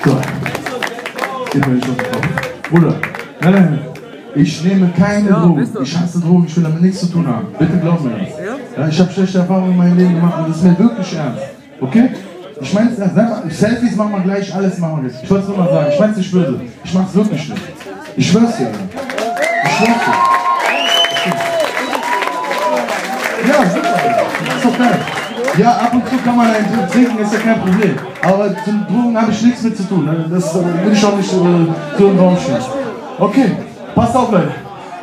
So. Bruder, nein. Ich nehme keine Drogen. Ich hasse Drogen, ich will damit nichts zu tun haben. Bitte glaub mir das. Ja, ich habe schlechte Erfahrungen in meinem Leben gemacht und das ist mir wirklich ernst. Okay? Ich meine es ernst. Selfies machen wir gleich, alles machen wir gleich. Ich wollte es nur mal sagen. Ich meine es nicht böse. Ich mache es wirklich nicht. Ich schwör's dir. Ich schwör's dir. Ja, super. Das ist doch geil. Ja, ab und zu kann man einen trinken, ist ja kein Problem. Aber zum Drogen habe ich nichts mit zu tun. Das will ich auch nicht so im Raum stehen. Okay. Passt auf, Leute.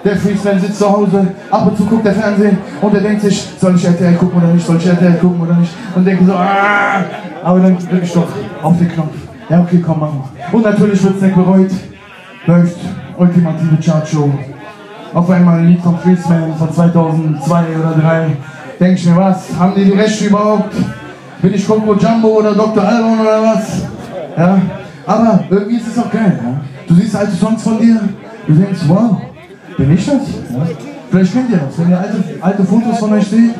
Der Freesman sitzt zu Hause, ab und zu guckt der Fernsehen und er denkt sich, soll ich RTL gucken oder nicht, soll ich RTL gucken oder nicht? Und denkt so, aber dann drücke ich doch auf den Knopf. Ja, okay, komm, machen wir. Und natürlich wird es nicht bereut. Läuft ultimative Chartshow. Auf einmal ein Lied von Freesman von 2002 oder 2003. Denke ich mir, was? Haben die Rechte überhaupt? Bin ich Coco Jumbo oder Dr. Alban oder was? Ja, aber irgendwie ist es auch geil. Ja? Du siehst alte Songs von dir. Du denkst, wow, bin ich das? Ja. Vielleicht kennt ihr das, wenn ihr alte Fotos von euch seht,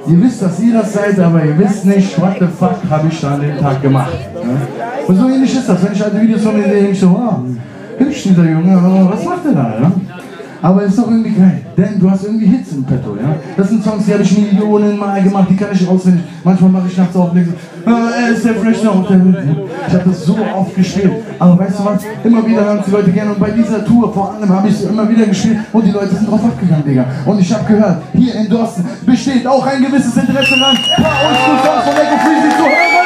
ihr wisst, dass ihr das seid, aber ihr wisst nicht, what the fuck habe ich da an dem Tag gemacht. Ja. Und so ähnlich ist das, wenn ich alte Videos von mir sehe, denke ich so, wow, hübsch dieser Junge, aber was macht der da? Ja? Aber es ist doch irgendwie geil, denn du hast irgendwie Hits im Petto, ja? Das sind Songs, die habe ich Millionen Mal gemacht, die kann ich auswendig. Manchmal mache ich nachts auch nichts. Er ist der Freshner auf der Welt. Ich habe das so oft gespielt. Aber weißt du was? Immer wieder hören es die Leute gerne. Und bei dieser Tour vor allem habe ich es immer wieder gespielt. Und die Leute sind drauf abgegangen, Digga. Und ich habe gehört, hier in Dorsten besteht auch ein gewisses Interesse daran, ein paar Oldschool-Songs von Echo Freezy zu hören.